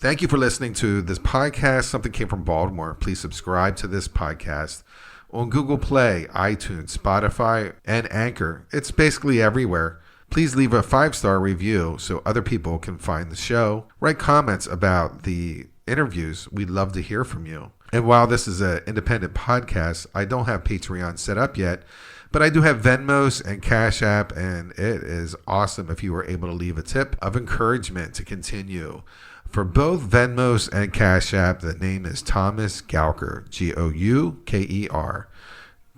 Thank you for listening to this podcast, Something Came from Baltimore. Please subscribe to this podcast on Google Play, iTunes, Spotify, and Anchor. It's basically everywhere. Please leave a 5-star review so other people can find the show. Write comments about the interviews. We'd love to hear from you. And while this is an independent podcast, I don't have Patreon set up yet, but I do have Venmos and Cash App, and it is awesome if you were able to leave a tip of encouragement to continue. For both Venmos and Cash App, the name is Thomas Gauker, Gouker.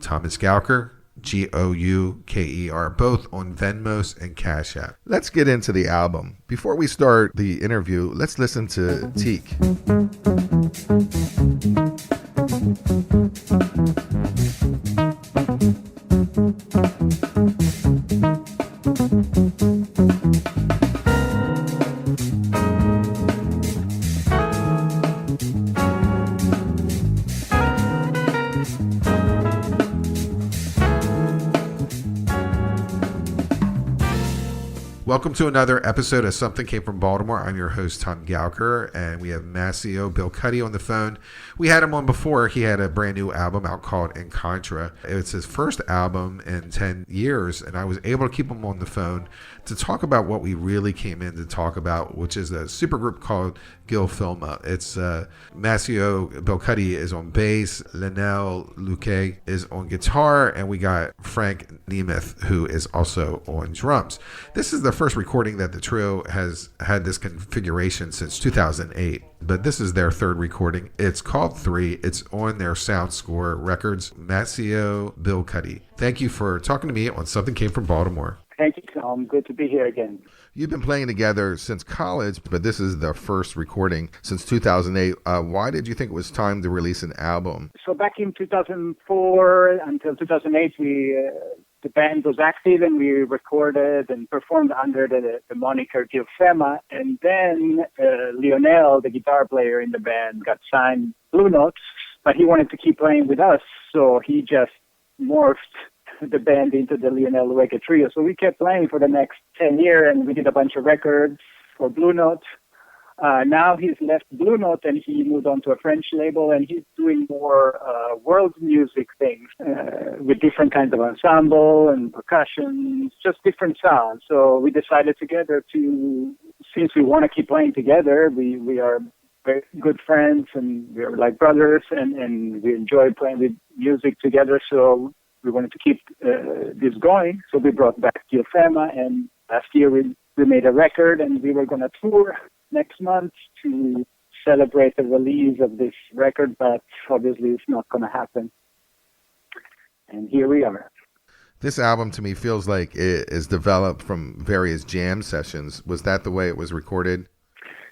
Thomas Gauker, Gouker, both on Venmos and Cash App. Let's get into the album. Before we start the interview, let's listen to Teak. Welcome to another episode of Something Came from Baltimore. I'm your host, Tom Gauker, and we have Massimo Biolcati on the phone. We had him on before. He had a brand new album out called In Contra. It's his first album in 10 years, and I was able to keep him on the phone to talk about what we really came in to talk about, which is a supergroup called GILFEMA. It's Massimo Biolcati is on bass, Linoel Louke is on guitar, and we got Frank Nemeth, who is also on drums. This is the first recording that the trio has had this configuration since 2008, but this is their third recording. It's called 3. It's on their Sound Score Records. Massimo Biolcati, thank you for talking to me on Something Came from Baltimore. Thank you, Tom. Good to be here again. You've been playing together since college, but this is the first recording since 2008. Why did you think it was time to release an album? So back in 2004 until 2008, the band was active and we recorded and performed under the moniker GILFEMA. And then Lionel, the guitar player in the band, got signed Blue Note, but he wanted to keep playing with us, so he just morphed the band into the Linoel Louke trio. So we kept playing for the next 10 years, and we did a bunch of records for Blue Note. Now he's left Blue Note and he moved on to a French label, and he's doing more world music things with different kinds of ensemble and percussion, just different sounds. So we decided together since we want to keep playing together, we are very good friends and we are like brothers, and we enjoy playing with music together. So we wanted to keep this going, so we brought back GILFEMA, and last year we made a record, and we were going to tour next month to celebrate the release of this record, but obviously it's not going to happen. And here we are. This album to me feels like it is developed from various jam sessions. Was that the way it was recorded?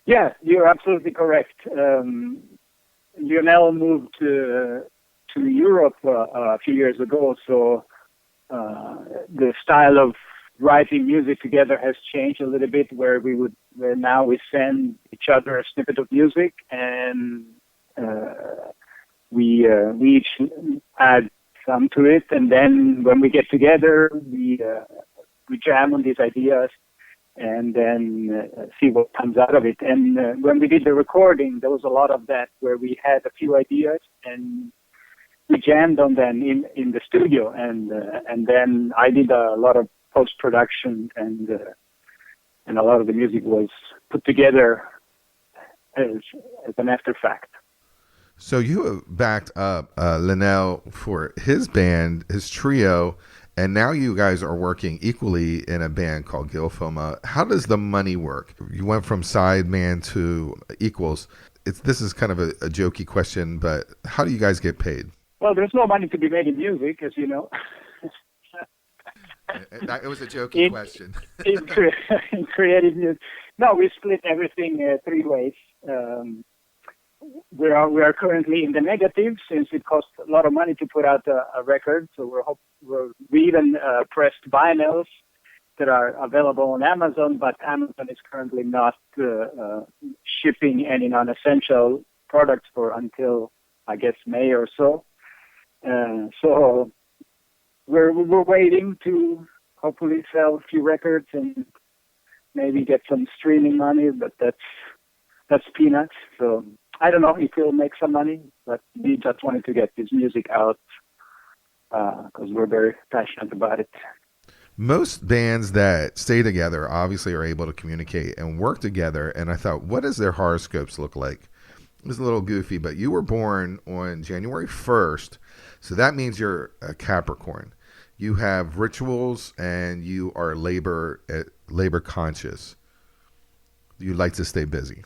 Yeah, you're absolutely correct. Lionel moved to Europe a few years ago, so the style of writing music together has changed a little bit, where now we send each other a snippet of music, and we each add some to it, and then when we get together, we jam on these ideas and then see what comes out of it. And when we did the recording, there was a lot of that, where we had a few ideas and we jammed on them in the studio, and then I did a lot of post-production, and a lot of the music was put together as an after fact. So you have backed up Linoel for his band, his trio, and now you guys are working equally in a band called GILFEMA. How does the money work? You went from sideman to equals. This is kind of a jokey question, but how do you guys get paid? Well, there's no money to be made in music, as you know. It was a jokey question. in creative music. No, we split everything 3 ways. We are currently in the negative, since it costs a lot of money to put out a record. So we even pressed vinyls that are available on Amazon, but Amazon is currently not shipping any non-essential products until I guess May or so. So we're waiting to hopefully sell a few records and maybe get some streaming money, but that's that's peanuts. So I don't know if he'll make some money, but we just wanted to get his music out because we're very passionate about it. Most bands that stay together obviously are able to communicate and work together. And I thought, what does their horoscopes look like? It was a little goofy, but you were born on January 1st. So that means you're a Capricorn. You have rituals and you are labor conscious. You like to stay busy.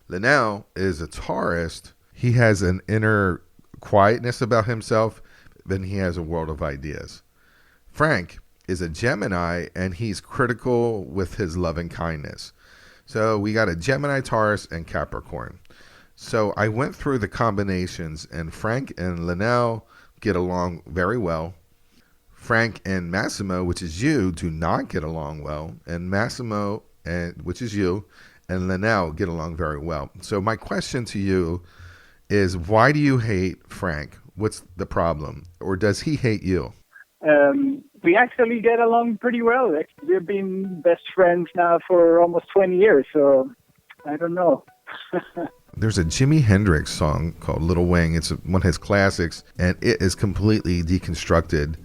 Linoel is a Taurus. He has an inner quietness about himself, then he has a world of ideas. Frank is a Gemini, and he's critical with his loving kindness. So we got a Gemini, Taurus, and Capricorn. So I went through the combinations, and Frank and Linoel get along very well. Frank and Massimo, which is you, do not get along well. And Massimo, which is you, and Linoel get along very well. So my question to you is, why do you hate Frank? What's the problem? Or does he hate you? We actually get along pretty well. We've been best friends now for almost 20 years, so I don't know. There's a Jimi Hendrix song called Little Wing. It's one of his classics, and it is completely deconstructed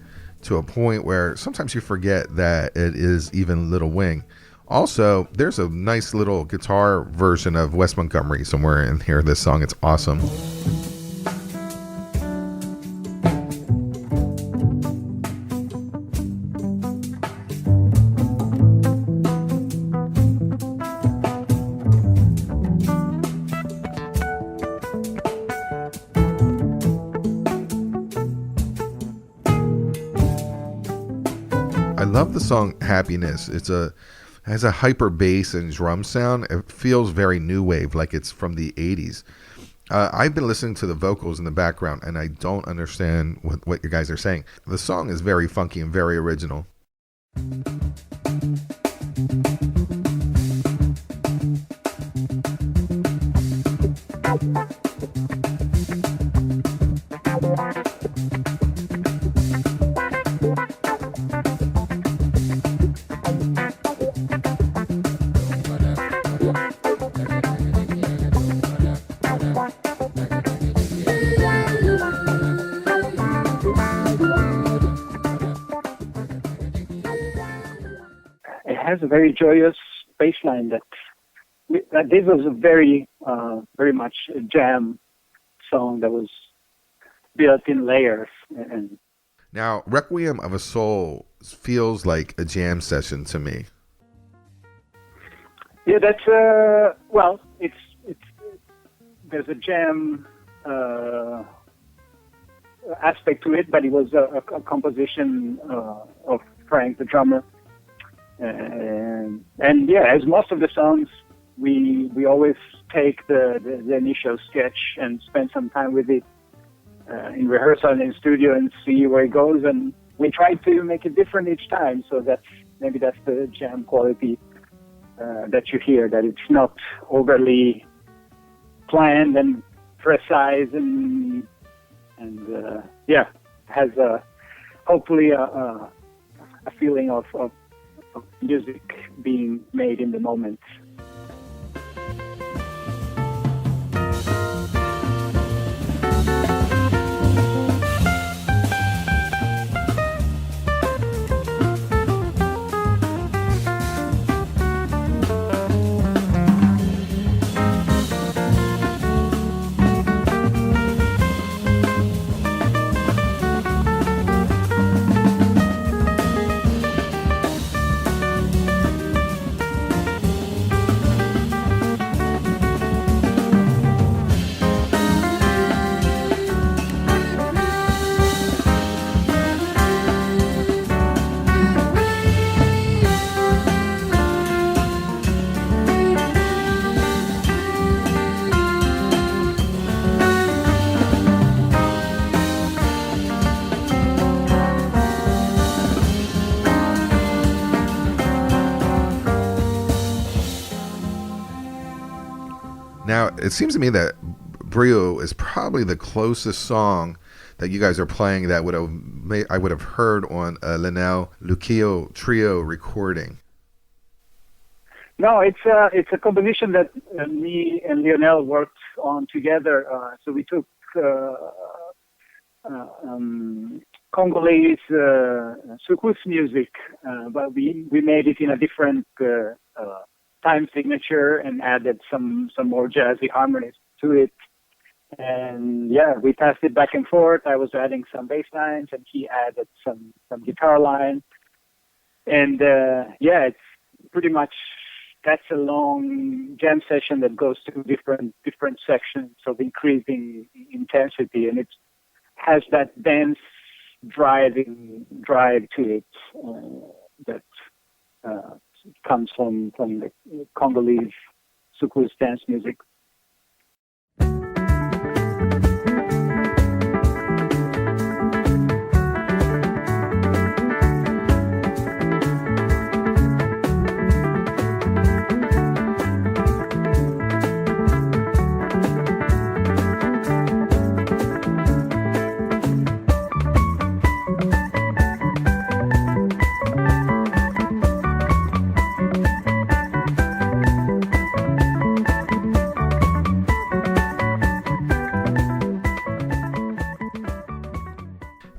to a point where sometimes you forget that it is even Little Wing. Also, there's a nice little guitar version of Wes Montgomery somewhere in here. This song, it's awesome. I love the song Happiness. Has a hyper bass and drum sound. It feels very new wave, like it's from the 80s. I've been listening to the vocals in the background, and I don't understand what you guys are saying. The song is very funky and very original. Has a very joyous bass line that this was a very much a jam song that was built in layers. And now, Requiem of a Soul feels like a jam session to me. Yeah, that's it's there's a jam aspect to it, but it was a composition of Frank, the drummer. And yeah, as most of the songs, we always take the initial sketch and spend some time with it in rehearsal and in studio and see where it goes. And we try to make it different each time. So that's the jam quality that you hear, that it's not overly planned and precise and has hopefully a feeling of music being made in the moment. Now, it seems to me that Brio is probably the closest song that you guys are playing that I would have heard on a Linoel Louke trio recording. No, it's a composition that me and Lionel worked on together. So we took Congolese soukous music, but we made it in a different time signature and added some more jazzy harmonies to it. And yeah, we passed it back and forth. I was adding some bass lines, and he added some guitar lines. And yeah, it's pretty much. That's a long jam session that goes through different sections of increasing intensity, and it has that dance drive to it that comes from the Congolese soukous dance music.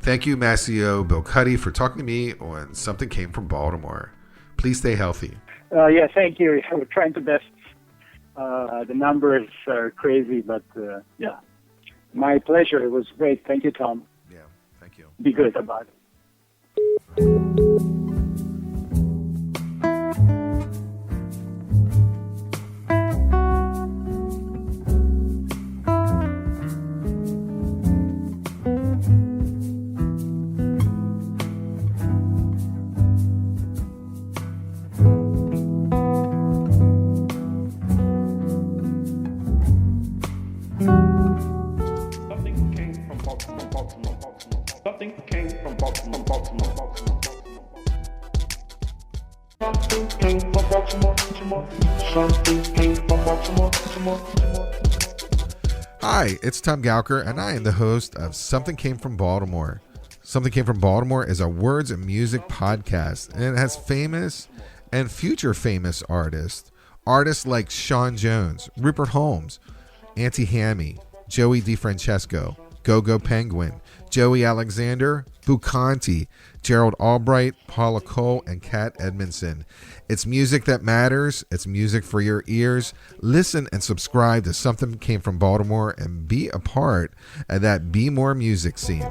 Thank you, Massimo Biolcati, for talking to me on Something Came from Baltimore. Please stay healthy. Yeah, thank you. We're trying to best. The numbers are crazy, but yeah, my pleasure. It was great. Thank you, Tom. Yeah, thank you. Be good about it. Hi, it's Tom Gauker, and I am the host of Something Came from Baltimore. Something Came from Baltimore is a words and music podcast, and it has famous and future famous artists like Sean Jones, Rupert Holmes, Auntie Hammy, Joey DeFrancesco, Go-Go Penguin, Joey Alexander, Bucanti, Gerald Albright, Paula Cole, and Kat Edmondson. It's music that matters. It's music for your ears. Listen and subscribe to Something Came from Baltimore and be a part of that Be More music scene.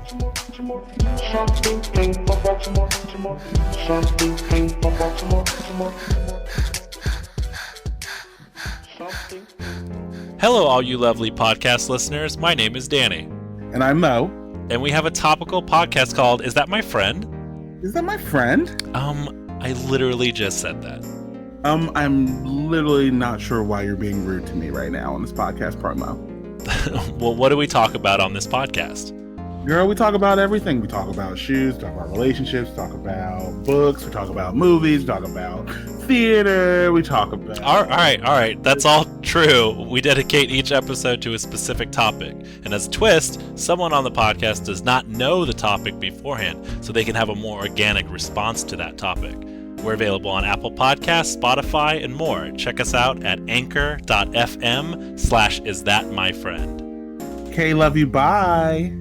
Hello, all you lovely podcast listeners. My name is Danny. And I'm Mo. And we have a topical podcast called Is That My Friend? Is that my friend? I literally just said that. I'm literally not sure why you're being rude to me right now on this podcast promo. Well, what do we talk about on this podcast? Girl, we talk about everything. We talk about shoes, we talk about relationships, we talk about books, we talk about movies, we talk about theater, we talk about... All right. That's all true. We dedicate each episode to a specific topic. And as a twist, someone on the podcast does not know the topic beforehand, so they can have a more organic response to that topic. We're available on Apple Podcasts, Spotify, and more. Check us out at anchor.fm/isthatmyfriend. Okay, love you, bye.